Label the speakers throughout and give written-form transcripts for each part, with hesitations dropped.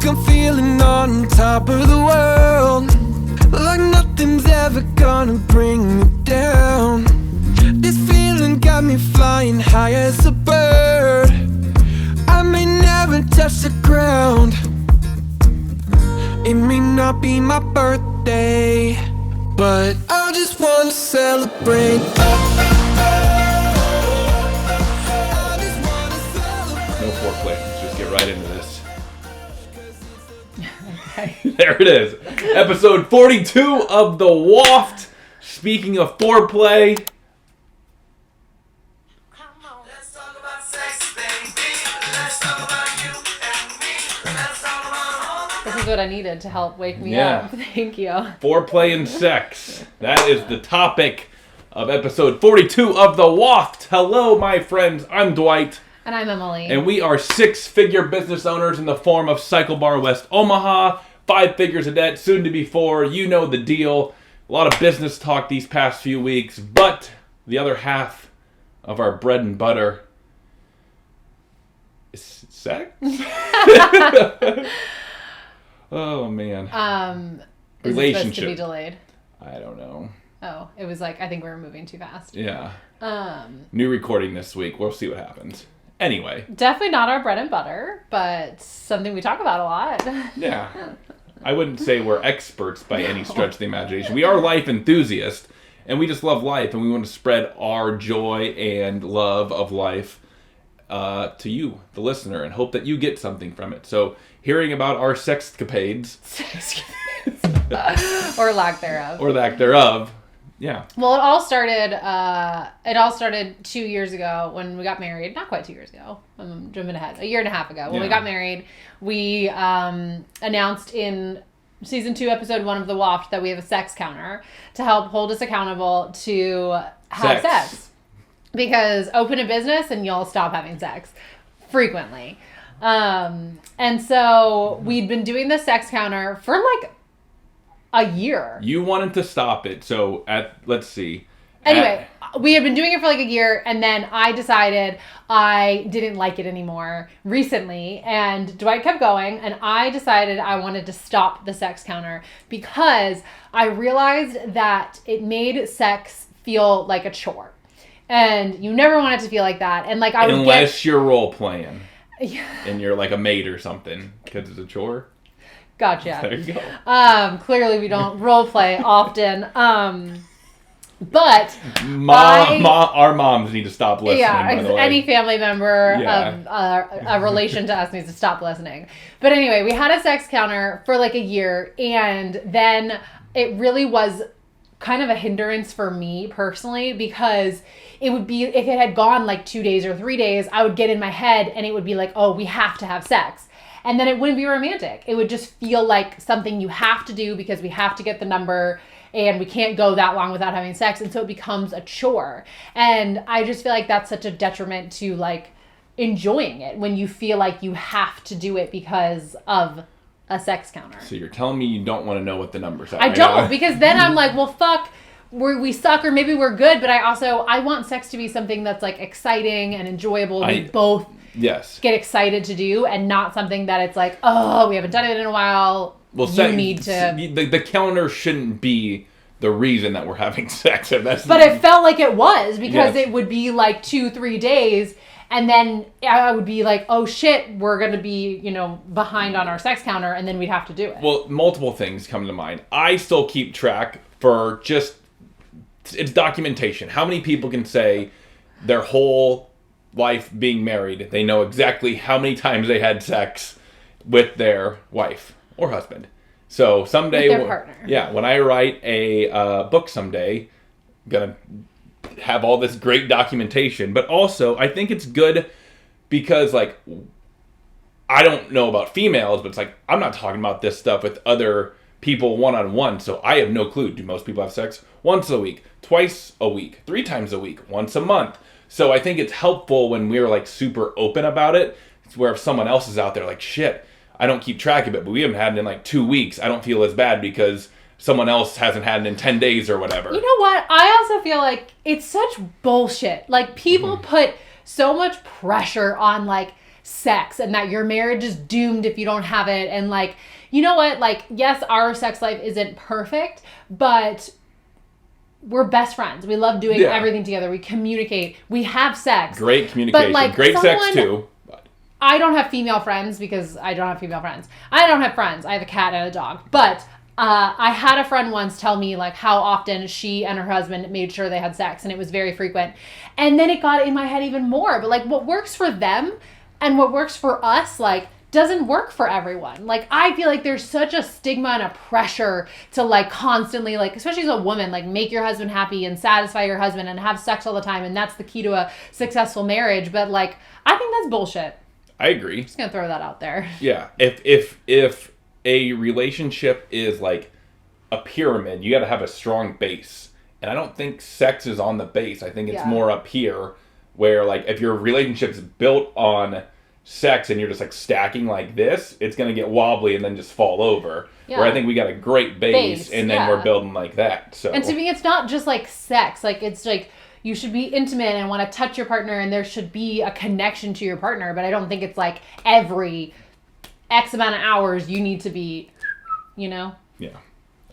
Speaker 1: woke up feeling on top of the world, like nothing's ever gonna bring me down. This feeling got me flying high as a bird. I may never touch the ground. It may not be my birthday, but I just wanna celebrate.
Speaker 2: No foreplay. Let's just get right into this. Okay. There it is. Episode 42 of the Waft. Speaking of foreplay.
Speaker 3: This is what I needed to help wake me up. Thank you.
Speaker 2: Foreplay and sex. That is the topic of episode 42 of the Waft. Hello, my friends. I'm Dwight.
Speaker 3: And I'm Emily.
Speaker 2: And we are six-figure business owners in the form of Cycle Bar West Omaha. 5 figures of debt, soon to be 4. You know the deal. A lot of business talk these past few weeks. But the other half of our bread and butter is sex? Oh, man.
Speaker 3: Is it supposed to be delayed?
Speaker 2: I don't know.
Speaker 3: Oh, it was like, I think we were moving too fast.
Speaker 2: Yeah. New recording this week. We'll see what happens. Anyway.
Speaker 3: Definitely not our bread and butter, but something we talk about a lot.
Speaker 2: Yeah. I wouldn't say we're experts by any stretch of the imagination. We are life enthusiasts, and we just love life, and we want to spread our joy and love of life to you, the listener, and hope that you get something from it. So, hearing about our sexcapades.
Speaker 3: Or lack thereof.
Speaker 2: Or lack thereof. Yeah.
Speaker 3: Well, it all started 2 years ago when we got married. Not quite 2 years ago. I'm jumping ahead. A year and a half ago. When we got married, we announced in season 2, episode 1 of The Waft that we have a sex counter to help hold us accountable to have sex. Because open a business and you'll stop having sex frequently. And so we'd been doing the sex counter for like a year.
Speaker 2: You wanted to stop it. So let's see.
Speaker 3: Anyway, we had been doing it for like a year, and then I decided I didn't like it anymore recently, and Dwight kept going, and I decided I wanted to stop the sex counter because I realized that it made sex feel like a chore. And you never want it to feel like that. And like
Speaker 2: unless you're role playing. And you're like a maid or something, because it's a chore.
Speaker 3: Gotcha.
Speaker 2: There you go.
Speaker 3: Clearly we don't role play often. But
Speaker 2: our moms need to stop listening.
Speaker 3: Yeah,
Speaker 2: by the way.
Speaker 3: Any family member of a relation to us needs to stop listening. But anyway, we had a sex counter for like a year, and then it really was kind of a hindrance for me personally, because it would be, if it had gone like 2 days or 3 days, I would get in my head and it would be like, oh, we have to have sex. And then it wouldn't be romantic. It would just feel like something you have to do because we have to get the number and we can't go that long without having sex. And so it becomes a chore. And I just feel like that's such a detriment to like enjoying it when you feel like you have to do it because of a sex counter.
Speaker 2: So you're telling me you don't want to know what the numbers are?
Speaker 3: I don't, because then I'm like, well, fuck, we suck, or maybe we're good. But I want sex to be something that's like exciting and enjoyable. We both get excited to do, and not something that it's like, oh, we haven't done it in a while. Well,
Speaker 2: the counter shouldn't be the reason that we're having sex.
Speaker 3: But it felt like it was, because it would be like 2-3 days. And then I would be like, oh shit, we're going to be, behind on our sex counter, and then we'd have to do it.
Speaker 2: Well, multiple things come to mind. I still keep track for it's documentation. How many people can say their whole life being married, they know exactly how many times they had sex with their wife or husband. So someday,
Speaker 3: with their partner.
Speaker 2: Yeah, when I write a book someday, I'm going to have all this great documentation. But also, I think it's good because, like, I don't know about females, but it's like, I'm not talking about this stuff with other people one-on-one, so I have no clue. Do most people have sex once a week, twice a week, 3 times a week, once a month? So I think it's helpful when we're like super open about it. It's where if someone else is out there like, shit, I don't keep track of it, but we haven't had it in like 2 weeks. I don't feel as bad because someone else hasn't had it in 10 days or whatever.
Speaker 3: You know what? I also feel like it's such bullshit. Like, people put so much pressure on, like, sex and that your marriage is doomed if you don't have it. And like, you know what? Like, yes, our sex life isn't perfect, but we're best friends. We love doing everything together. We communicate. We have sex.
Speaker 2: Great communication. But like great sex too.
Speaker 3: I don't have female friends because I don't have female friends. I don't have friends. I have a cat and a dog. But I had a friend once tell me like how often she and her husband made sure they had sex, and it was very frequent. And then it got in my head even more. But like what works for them and what works for us, like doesn't work for everyone. Like I feel like there's such a stigma and a pressure to like constantly, like especially as a woman, like make your husband happy and satisfy your husband and have sex all the time, and that's the key to a successful marriage. But like I think that's bullshit.
Speaker 2: I agree.
Speaker 3: Just gonna throw that out there.
Speaker 2: Yeah. If a relationship is like a pyramid, you got to have a strong base. And I don't think sex is on the base. I think it's more up here, where like if your relationship's built on sex and you're just like stacking like this, it's gonna get wobbly and then just fall over. Yeah. Where I think we got a great base and then we're building like that. So,
Speaker 3: and to me, it's not just like sex. Like it's like you should be intimate and want to touch your partner, and there should be a connection to your partner. But I don't think it's like every X amount of hours you need to be, you know?
Speaker 2: Yeah,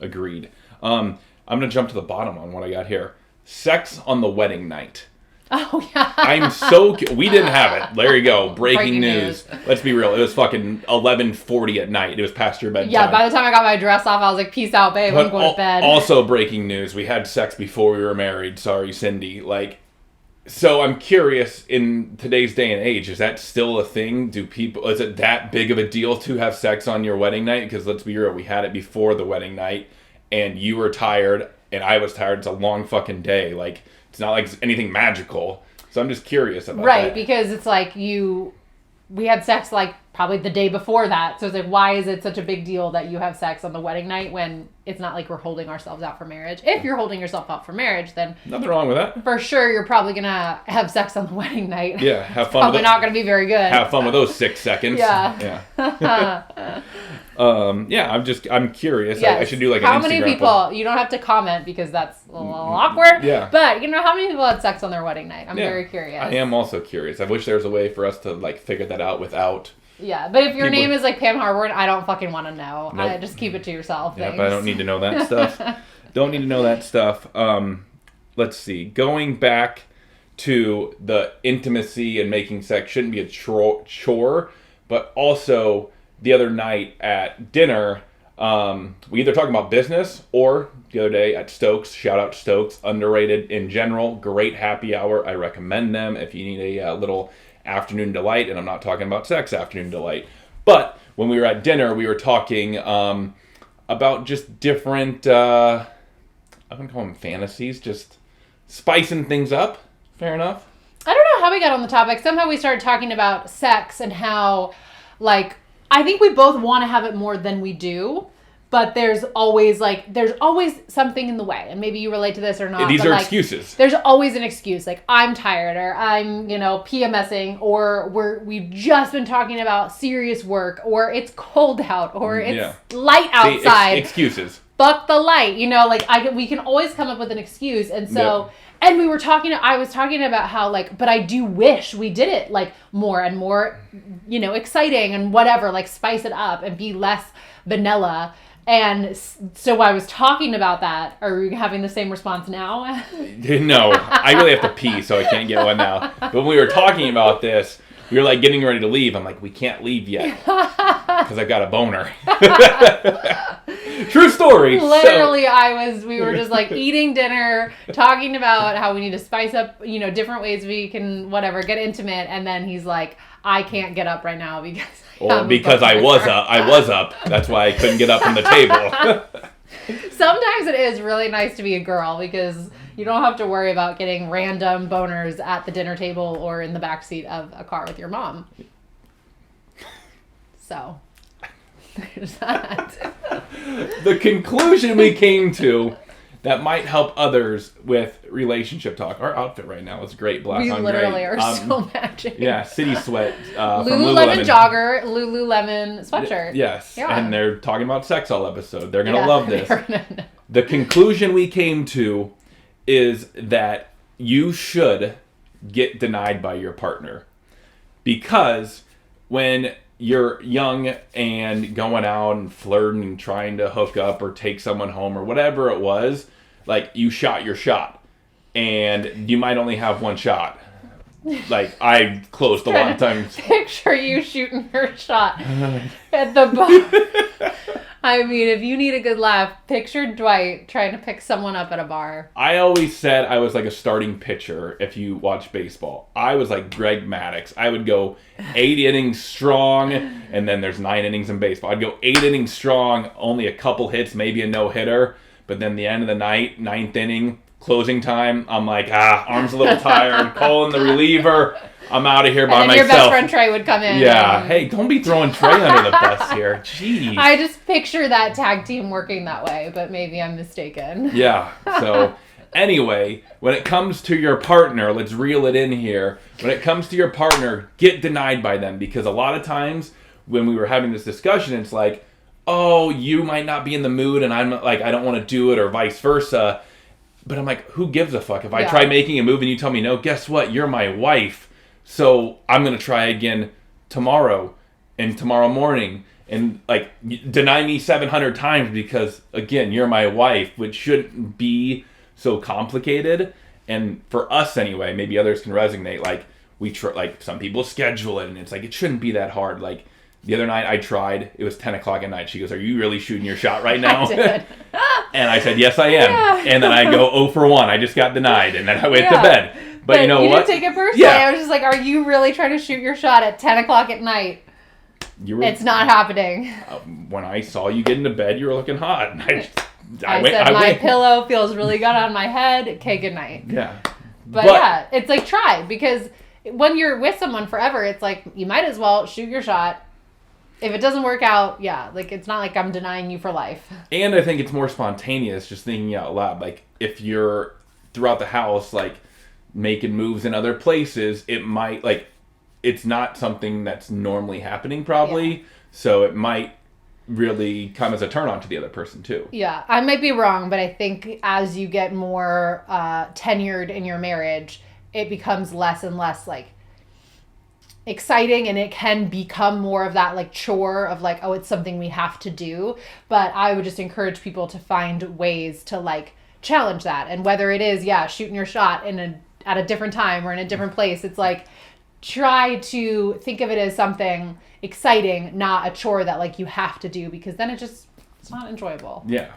Speaker 2: agreed. I'm gonna jump to the bottom on what I got here. Sex on the wedding night.
Speaker 3: Oh, yeah.
Speaker 2: I'm so... We didn't have it. There you go. Breaking news. Let's be real. It was fucking 11:40 at night. It was past your bedtime.
Speaker 3: Yeah, by the time I got my dress off, I was like, peace out, babe. I'm going to bed.
Speaker 2: Also breaking news. We had sex before we were married. Sorry, Cindy. Like, so I'm curious, in today's day and age, is that still a thing? Is it that big of a deal to have sex on your wedding night? Because let's be real, we had it before the wedding night, and you were tired, and I was tired. It's a long fucking day. Like... It's not like anything magical. So I'm just curious about that.
Speaker 3: Right, because it's like we had sex like probably the day before that. So it's like, why is it such a big deal that you have sex on the wedding night when it's not like we're holding ourselves out for marriage? If you're holding yourself out for marriage, then...
Speaker 2: Nothing wrong with that.
Speaker 3: For sure, you're probably going to have sex on the wedding night.
Speaker 2: Yeah, have fun.
Speaker 3: Probably not going to be very good.
Speaker 2: Have fun with those 6 seconds.
Speaker 3: Yeah.
Speaker 2: Yeah. I'm curious. Yes. I should do like an Instagram
Speaker 3: How many people, poll. You don't have to comment because that's a little awkward. Yeah. But, how many people had sex on their wedding night? I'm very curious.
Speaker 2: I am also curious. I wish there was a way for us to like figure that out without...
Speaker 3: Yeah, but if your name is like Pam Harborn, I don't fucking want to know. Nope. Just keep it to yourself.
Speaker 2: Yeah, but I don't need to know that stuff. Don't need to know that stuff. Let's see. Going back to the intimacy and making sex shouldn't be a chore, but also the other night at dinner, we either talking about business or the other day at Stokes, shout out Stokes, underrated in general, great happy hour. I recommend them if you need a little afternoon delight, and I'm not talking about sex afternoon delight. But when we were at dinner, we were talking about just different, I'm going to call them fantasies, just spicing things up. Fair enough.
Speaker 3: I don't know how we got on the topic. Somehow we started talking about sex and how, like, I think we both want to have it more than we do, but there's always something in the way. And maybe you relate to this or not.
Speaker 2: These are excuses.
Speaker 3: There's always an excuse. Like, I'm tired, or I'm, PMSing, or we've just been talking about serious work, or it's cold out, or it's light outside.
Speaker 2: Excuses.
Speaker 3: Fuck the light. We can always come up with an excuse. And so... Yep. And I was talking about how, like, but I do wish we did it, like, more and more, exciting and whatever, like, spice it up and be less vanilla. And so I was talking about that. Are we having the same response now?
Speaker 2: No, I really have to pee, so I can't get one now. But when we were talking about this, we were, like, getting ready to leave. I'm like, we can't leave yet because I've got a boner. True story.
Speaker 3: Literally, we were just like eating dinner, talking about how we need to spice up, different ways we can, whatever, get intimate. And then he's like, I can't get up right now because
Speaker 2: I was up. That's why I couldn't get up from the table.
Speaker 3: Sometimes it is really nice to be a girl because you don't have to worry about getting random boners at the dinner table or in the backseat of a car with your mom. So... there's that.
Speaker 2: The conclusion we came to that might help others with relationship talk. Our outfit right now is great. Black on gray. We
Speaker 3: literally are so matching.
Speaker 2: Yeah, City Sweat.
Speaker 3: Lululemon jogger, Lululemon sweatshirt.
Speaker 2: Yes, yeah. And they're talking about sex all episode. They're going to love this. The conclusion we came to is that you should get denied by your partner because when you're young and going out and flirting and trying to hook up or take someone home or whatever it was, like, you shot your shot. And you might only have one shot. Like, I closed a lot of times.
Speaker 3: Picture you shooting your shot at the bar. I mean, if you need a good laugh, picture Dwight trying to pick someone up at a bar.
Speaker 2: I always said I was like a starting pitcher if you watch baseball. I was like Greg Maddux. I would go 8 innings strong, and then there's 9 innings in baseball. I'd go 8 innings strong, only a couple hits, maybe a no-hitter. But then the end of the night, 9th inning, closing time, I'm like, arm's a little tired, calling the reliever. I'm out of here by
Speaker 3: and then
Speaker 2: myself.
Speaker 3: Your best friend Trey would come in.
Speaker 2: Yeah. Hey, don't be throwing Trey under the bus here. Jeez.
Speaker 3: I just picture that tag team working that way, but maybe I'm mistaken.
Speaker 2: Yeah. So, anyway, when it comes to your partner, let's reel it in here. When it comes to your partner, get denied by them, because a lot of times when we were having this discussion, it's like, oh, you might not be in the mood, and I'm like, I don't want to do it, or vice versa. But I'm like, who gives a fuck? If I try making a move and you tell me no, guess what? You're my wife. So I'm going to try again tomorrow and tomorrow morning. And, like, deny me 700 times because, again, you're my wife, which shouldn't be so complicated. And for us anyway, maybe others can resonate. Like, like, some people schedule it, and it's like, it shouldn't be that hard. Like, the other night I tried, it was 10 o'clock at night. She goes, are you really shooting your shot right now?
Speaker 3: I did.
Speaker 2: And I said, yes, I am.
Speaker 3: Yeah.
Speaker 2: And then I go 0 for 1. I just got denied. And then I went to bed. But you know
Speaker 3: you
Speaker 2: what?
Speaker 3: Didn't take it personally. Yeah. I was just like, are you really trying to shoot your shot at 10 o'clock at night? It's not happening.
Speaker 2: When I saw you get into bed, you were looking hot. And I
Speaker 3: said, my pillow feels really good on my head. Okay, good night.
Speaker 2: Yeah.
Speaker 3: But yeah, it's like, try. Because when you're with someone forever, it's like, you might as well shoot your shot. If it doesn't work out, like, it's not like I'm denying you for life.
Speaker 2: And I think it's more spontaneous, just thinking out loud. Like, if you're throughout the house, like, making moves in other places, it might, like, it's not something that's normally happening, probably. Yeah. So it might really come as a turn on to the other person, too.
Speaker 3: Yeah, I might be wrong, but I think as you get more tenured in your marriage, it becomes less and less, like, exciting, and it can become more of that, like, chore of, like, oh, it's something we have to do. But I would just encourage people to find ways to, like, challenge that. And whether it is, shooting your shot at a different time or in a different place, it's like, try to think of it as something exciting, not a chore that, like, you have to do, because then it's not enjoyable.
Speaker 2: Yeah.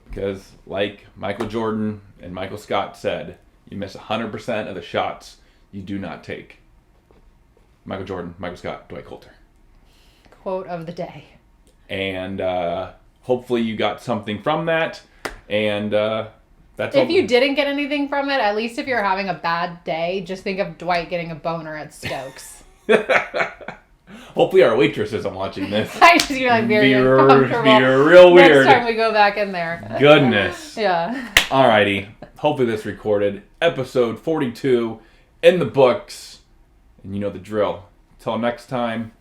Speaker 2: Because, like Michael Jordan and Michael Scott said, you miss 100% of the shots you do not take. Michael Jordan, Michael Scott, Dwight Coulter.
Speaker 3: Quote of the day. And
Speaker 2: hopefully you got something from that. And that's
Speaker 3: if you didn't get anything from it, at least if you're having a bad day, just think of Dwight getting a boner at Stokes.
Speaker 2: Hopefully our waitress isn't watching this.
Speaker 3: I just feel like very uncomfortable.
Speaker 2: Be real weird.
Speaker 3: Next time we go back in there.
Speaker 2: Goodness.
Speaker 3: Yeah.
Speaker 2: Alrighty. Hopefully this recorded. Episode 42 in the books. And you know the drill. Till next time.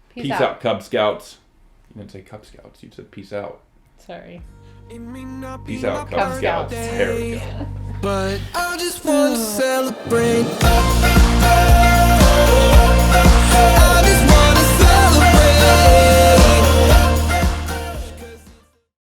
Speaker 2: Peace out, Cub Scouts. You didn't say Cub Scouts. You said peace out.
Speaker 3: Sorry.
Speaker 2: Peace out, Cub Scouts. There we go.
Speaker 1: But I just want to celebrate.